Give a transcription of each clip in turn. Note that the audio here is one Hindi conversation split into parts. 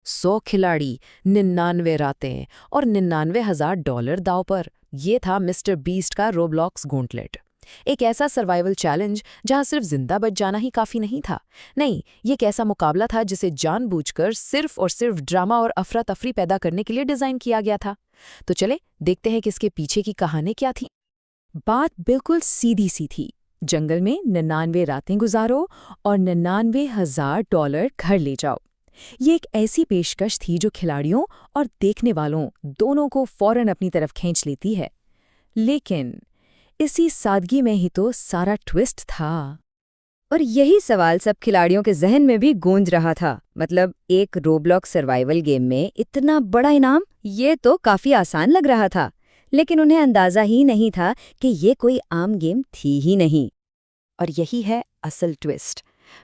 100 खिलाड़ी, 99 रातें और $99,000 दांव पर। ये था मिस्टर बीस्ट का रोब्लॉक्स गॉन्टलेट। एक ऐसा सर्वाइवल चैलेंज जहां सिर्फ जिंदा बच जाना ही काफी नहीं था। नहीं, ये एक ऐसा मुकाबला था जिसे जानबूझकर सिर्फ और सिर्फ ड्रामा और अफरा तफरी पैदा करने के लिए डिजाइन किया गया था। तो चले देखते हैं कि इसके पीछे की कहानी क्या थी। बात बिल्कुल सीधी सी थी। जंगल में 99 रातें गुजारो और $99,000 घर ले जाओ। ये एक ऐसी पेशकश थी जो खिलाड़ियों और देखने वालों दोनों को फौरन अपनी तरफ खींच लेती है। लेकिन इसी सादगी में ही तो सारा ट्विस्ट था। और यही सवाल सब खिलाड़ियों के जहन में भी गूंज रहा था। मतलब एक रोब्लॉक सर्वाइवल गेम में इतना बड़ा इनाम, ये तो काफी आसान लग रहा था। लेकिन उन्हें अंदाजा ही नहीं था कि ये कोई आम गेम थी ही नहीं। और यही है असल ट्विस्ट।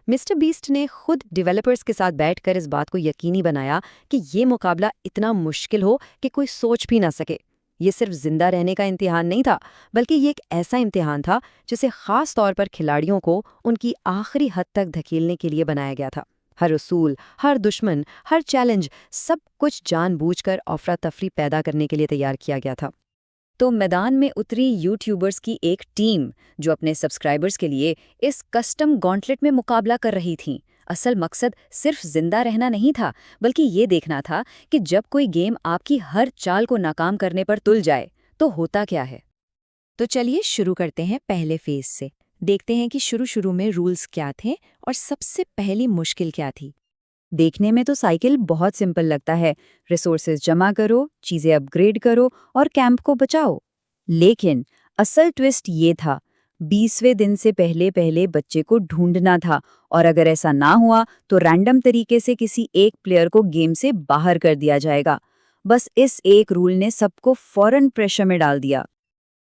मिस्टर बीस्ट ने खुद डेवलपर्स के साथ बैठकर इस बात को यकीनी बनाया कि ये मुकाबला इतना मुश्किल हो कि कोई सोच भी ना सके। ये सिर्फ जिंदा रहने का इम्तिहान नहीं था, बल्कि ये एक ऐसा इम्तिहान था जिसे खास तौर पर खिलाड़ियों को उनकी आखिरी हद तक धकेलने के लिए बनाया गया था। हर उसूल, हर दुश्मन, हर चैलेंज, सब कुछ जानबूझकर अफरा तफरी पैदा करने के लिए तैयार किया गया था। तो मैदान में उतरी यूट्यूबर्स की एक टीम जो अपने सब्सक्राइबर्स के लिए इस कस्टम गॉन्टलेट में मुकाबला कर रही थी। असल मकसद सिर्फ जिंदा रहना नहीं था, बल्कि ये देखना था कि जब कोई गेम आपकी हर चाल को नाकाम करने पर तुल जाए तो होता क्या है। तो चलिए शुरू करते हैं पहले फेज से। देखते हैं कि शुरू में रूल्स क्या थे और सबसे पहली मुश्किल क्या थी। देखने में तो साइकिल बहुत सिंपल लगता है। रिसोर्सेज जमा करो, चीजें अपग्रेड करो और कैंप को बचाओ। लेकिन असल ट्विस्ट ये था, 20वें दिन से पहले पहले बच्चे को ढूंढना था, और अगर ऐसा ना हुआ तो रैंडम तरीके से किसी एक प्लेयर को गेम से बाहर कर दिया जाएगा। बस इस एक रूल ने सबको फौरन प्रेशर में डाल दिया।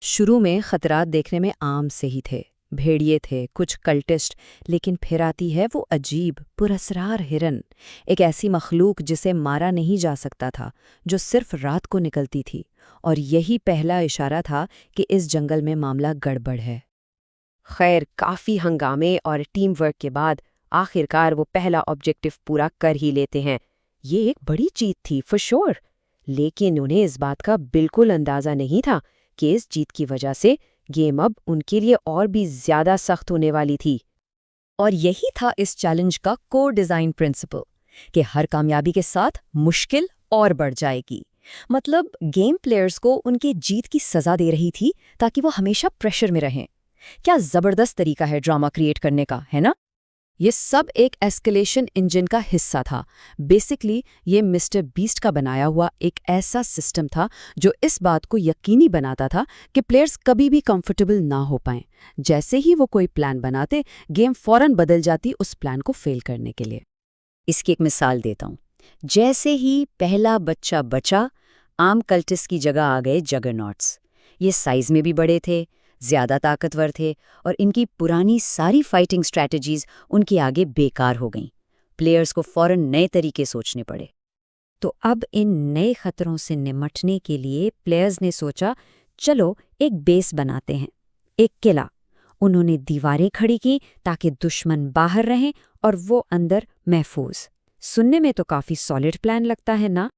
शुरू में खतरात देखने में आम से ही थे। भेड़िए थे, कुछ कल्टिस्ट, लेकिन फिर आती है वो अजीब पुरस्रार हिरन, एक ऐसी मखलूक जिसे मारा नहीं जा सकता था, जो सिर्फ रात को निकलती थी। और यही पहला इशारा था कि इस जंगल में मामला गड़बड़ है। खैर, काफी हंगामे और टीम वर्क के बाद आखिरकार वो पहला ऑब्जेक्टिव पूरा कर ही लेते हैं। ये एक बड़ी जीत थी फॉर श्योर, लेकिन उन्हें इस बात का बिल्कुल अंदाजा नहीं था कि इस जीत की वजह से गेम अब उनके लिए और भी ज्यादा सख्त होने वाली थी। और यही था इस चैलेंज का कोर डिजाइन प्रिंसिपल, कि हर कामयाबी के साथ मुश्किल और बढ़ जाएगी। मतलब गेम प्लेयर्स को उनके जीत की सजा दे रही थी ताकि वो हमेशा प्रेशर में रहें। क्या जबरदस्त तरीका है ड्रामा क्रिएट करने का, है ना? ये सब एक एस्केलेशन इंजन का हिस्सा था। बेसिकली ये मिस्टर बीस्ट का बनाया हुआ एक ऐसा सिस्टम था जो इस बात को यकीनी बनाता था कि प्लेयर्स कभी भी कंफर्टेबल ना हो पाएं। जैसे ही वो कोई प्लान बनाते, गेम फौरन बदल जाती उस प्लान को फेल करने के लिए। इसकी एक मिसाल देता हूँ। जैसे ही पहला बच्चा बचा, आम कल्टिस्ट की जगह आ गए जगरनॉट्स। ये साइज में भी बड़े थे, ज्यादा ताकतवर थे, और इनकी पुरानी सारी फाइटिंग स्ट्रैटेजीज उनके आगे बेकार हो गईं। प्लेयर्स को फौरन नए तरीके सोचने पड़े। तो अब इन नए खतरों से निमटने के लिए प्लेयर्स ने सोचा, चलो एक बेस बनाते हैं, एक किला। उन्होंने दीवारें खड़ी की ताकि दुश्मन बाहर रहें और वो अंदर महफूज। सुनने में तो काफी सॉलिड प्लान लगता है ना?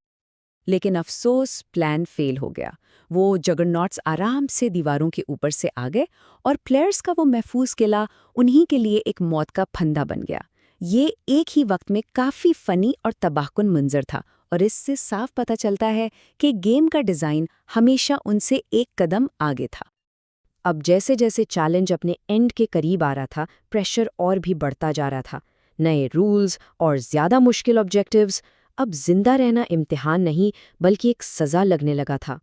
लेकिन अफसोस, प्लान फेल हो गया। वो जगरनॉट्स आराम से दीवारों के ऊपर से आ गए और प्लेयर्स का वो महफूज किला उन्हीं के लिए एक मौत का फंदा बन गया। ये एक ही वक्त में काफी फनी और तबाहकुन मंजर था, और इससे साफ पता चलता है कि गेम का डिजाइन हमेशा उनसे एक कदम आगे था। अब जैसे जैसे चैलेंज अपने एंड के करीब आ रहा था, प्रेशर और भी बढ़ता जा रहा था। नए रूल्स और ज्यादा मुश्किल ऑब्जेक्टिव्स। अब जिंदा रहना इम्तिहान नहीं, बल्कि एक सजा लगने लगा था।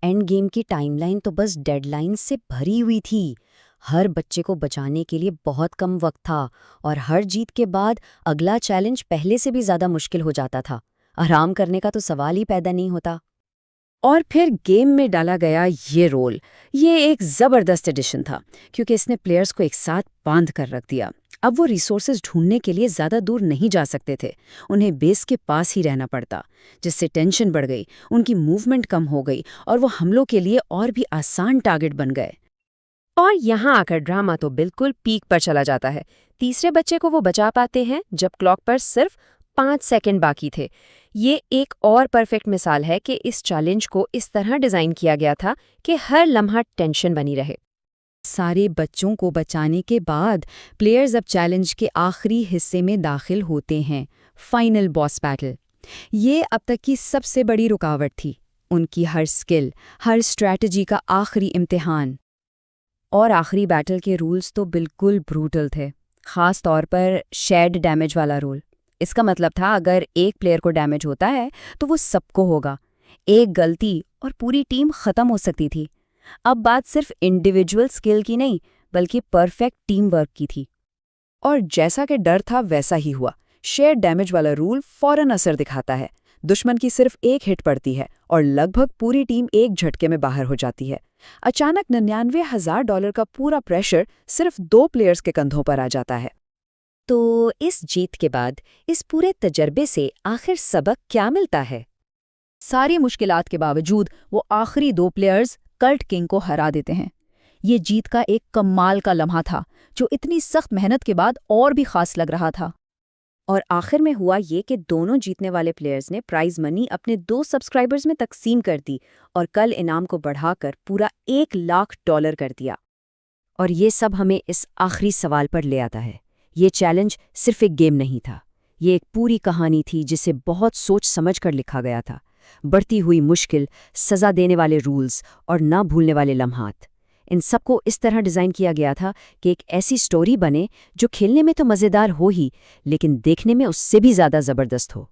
एंड गेम की टाइमलाइन तो बस डेडलाइन से भरी हुई थी। हर बच्चे को बचाने के लिए बहुत कम वक्त था, और हर जीत के बाद अगला चैलेंज पहले से भी ज्यादा मुश्किल हो जाता था। आराम करने का तो सवाल ही पैदा नहीं होता। और फिर गेम में डाला गया ये रोल। ये एक ज़बरदस्त एडिशन था, क्योंकि इसने प्लेयर्स को एक साथ बांध कर रख दिया। अब वो रिसोर्सेज ढूंढने के लिए ज़्यादा दूर नहीं जा सकते थे, उन्हें बेस के पास ही रहना पड़ता, जिससे टेंशन बढ़ गई, उनकी मूवमेंट कम हो गई और वो हमलों के लिए और भी आसान टारगेट बन गए। और यहाँ आकर ड्रामा तो बिल्कुल पीक पर चला जाता है। तीसरे बच्चे को वो बचा पाते हैं जब क्लॉक पर सिर्फ 5 सेकंड बाकी थे। ये एक और परफेक्ट मिसाल है कि इस चैलेंज को इस तरह डिज़ाइन किया गया था कि हर लम्हा टेंशन बनी रहे। सारे बच्चों को बचाने के बाद प्लेयर्स अब चैलेंज के आखिरी हिस्से में दाखिल होते हैं, फाइनल बॉस बैटल। ये अब तक की सबसे बड़ी रुकावट थी, उनकी हर स्किल, हर स्ट्रैटेजी का आखिरी इम्तिहान। और आखिरी बैटल के रूल्स तो बिल्कुल ब्रूटल थे, ख़ास तौर पर शेयर्ड डैमेज वाला रूल। इसका मतलब था अगर एक प्लेयर को डैमेज होता है तो वो सबको होगा। एक गलती और पूरी टीम ख़त्म हो सकती थी। अब बात सिर्फ इंडिविजुअल स्किल की नहीं, बल्कि परफेक्ट टीम वर्क की थी। और जैसा कि डर था वैसा ही हुआ। शेयर डैमेज वाला रूल फौरन असर दिखाता है। दुश्मन की सिर्फ एक हिट पड़ती है और लगभग पूरी टीम एक झटके में बाहर हो जाती है। अचानक $99,000 का पूरा प्रेशर सिर्फ 2 प्लेयर्स के कंधों पर आ जाता है। तो इस जीत के बाद इस पूरे तजर्बे से आखिर सबक क्या मिलता है? सारी मुश्किलात के बावजूद वो आखिरी 2 प्लेयर्स कल्ट किंग को हरा देते हैं। ये जीत का एक कमाल का लम्हा था, जो इतनी सख्त मेहनत के बाद और भी खास लग रहा था। और आखिर में हुआ ये कि दोनों जीतने वाले प्लेयर्स ने प्राइज मनी अपने 2 सब्सक्राइबर्स में तकसीम कर दी और कल इनाम को बढ़ाकर पूरा $1,00,000 कर दिया। और ये सब हमें इस आखिरी सवाल पर ले आता है। ये चैलेंज सिर्फ एक गेम नहीं था, ये एक पूरी कहानी थी जिसे बहुत सोच समझ कर लिखा गया था। बढ़ती हुई मुश्किल, सज़ा देने वाले रूल्स और ना भूलने वाले लम्हात, इन सबको इस तरह डिज़ाइन किया गया था कि एक ऐसी स्टोरी बने जो खेलने में तो मज़ेदार हो ही, लेकिन देखने में उससे भी ज़्यादा ज़बरदस्त हो।